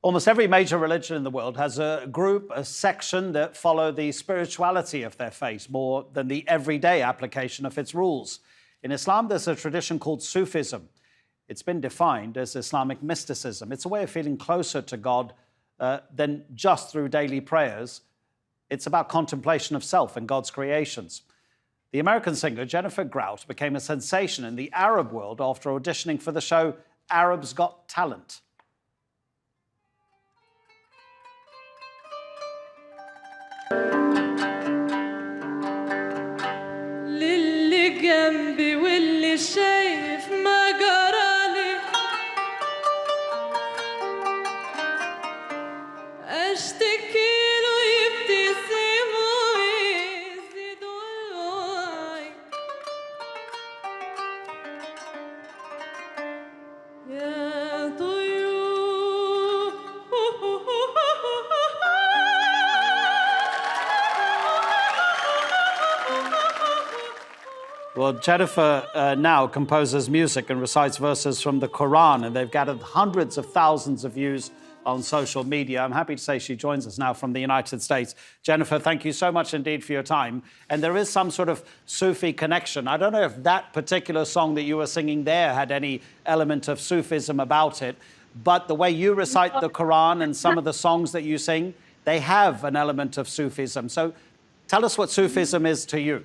Almost every major religion in the world has a group, a section that follow the spirituality of their faith more than the everyday application of its rules. In Islam, there's a tradition called Sufism. It's been defined as Islamic mysticism. It's a way of feeling closer to God than just through daily prayers. It's about contemplation of self and God's creations. The American singer Jennifer Grout became a sensation in the Arab world after auditioning for the show Arab's Got Talent. للي جنبي واللي شايف ما جرالي اشتكي له يبتسم ويزيد الوعي يا طيور Well, Jennifer now composes music and recites verses from the Quran, and they've gathered hundreds of thousands of views on social media. I'm happy to say she joins us now from the United States. Jennifer, thank you so much indeed for your time. And there is some sort of Sufi connection. I don't know if that particular song that you were singing there had any element of Sufism about it, but the way you recite the Quran and some of the songs that you sing, they have an element of Sufism. So tell us what Sufism is to you.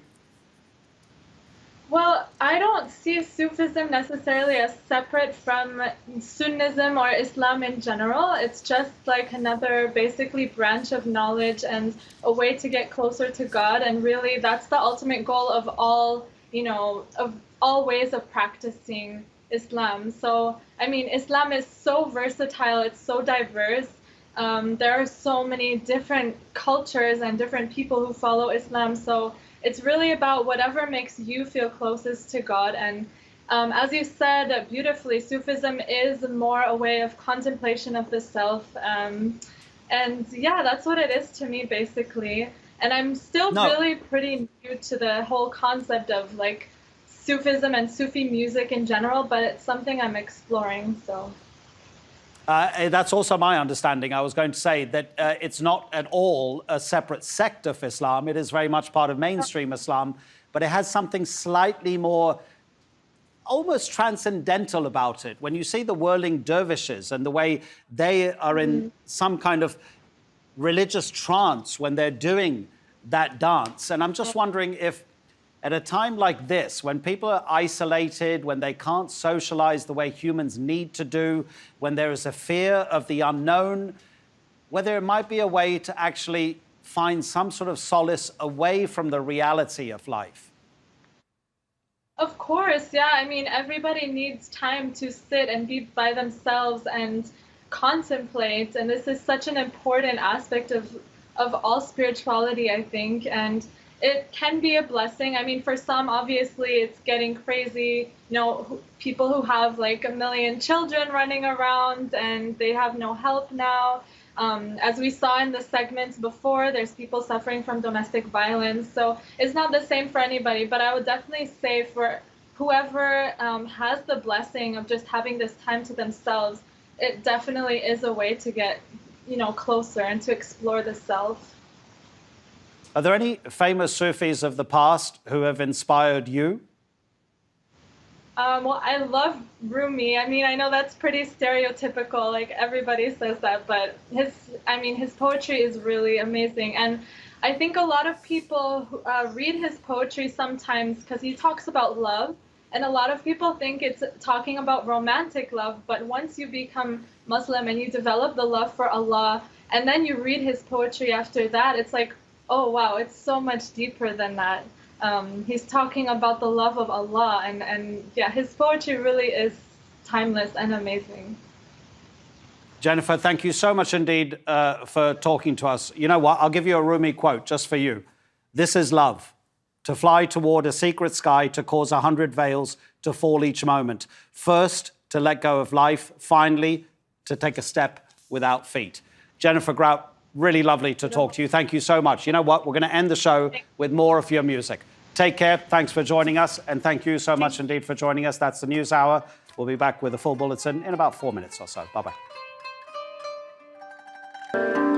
Well, I don't see Sufism necessarily as separate from Sunnism or Islam in general. It's just like another basically branch of knowledge and a way to get closer to God. And really, that's the ultimate goal of all, of all ways of practicing Islam. So, I mean, Islam is so versatile. It's so diverse. There are so many different cultures and different people who follow Islam. So it's really about whatever makes you feel closest to God. And as you said beautifully, Sufism is more a way of contemplation of the self. And yeah, that's what it is to me, basically. And I'm still really pretty new to the whole concept of like Sufism and Sufi music in general, but it's something I'm exploring, so. That's also my understanding. I was going to say that it's not at all a separate sect of Islam. It is very much part of mainstream Islam, but it has something slightly more almost transcendental about it. When you see the whirling dervishes and the way they are in some kind of religious trance when they're doing that dance. And I'm just wondering if at a time like this, when people are isolated, when they can't socialize the way humans need to do, when there is a fear of the unknown, whether it might be a way to actually find some sort of solace away from the reality of life. Of course, yeah. I mean, everybody needs time to sit and be by themselves and contemplate. And this is such an important aspect of all spirituality, I think. And it can be a blessing. I mean, for some, obviously, it's getting crazy. People who have like 1 million children running around and they have no help now. As we saw in the segments before, there's people suffering from domestic violence. So it's not the same for anybody. But I would definitely say for whoever has the blessing of just having this time to themselves, it definitely is a way to get, closer and to explore the self. Are there any famous Sufis of the past who have inspired you? Well, I love Rumi. I mean, I know that's pretty stereotypical, like everybody says that, but his poetry is really amazing. And I think a lot of people read his poetry sometimes because he talks about love, and a lot of people think it's talking about romantic love, but once you become Muslim and you develop the love for Allah, and then you read his poetry after that, it's like, oh, wow, it's so much deeper than that. He's talking about the love of Allah, and yeah, his poetry really is timeless and amazing. Jennifer, thank you so much indeed for talking to us. You know what? I'll give you a Rumi quote just for you. This is love, to fly toward a secret sky, to cause 100 veils to fall each moment. First, to let go of life. Finally, to take a step without feet. Jennifer Grout, really lovely to talk to you. Thank you so much. You know what? We're going to end the show with more of your music. Take care. Thanks for joining us. And thank you so much indeed for joining us. That's the News Hour. We'll be back with a full bulletin in about 4 minutes or so. Bye-bye. you.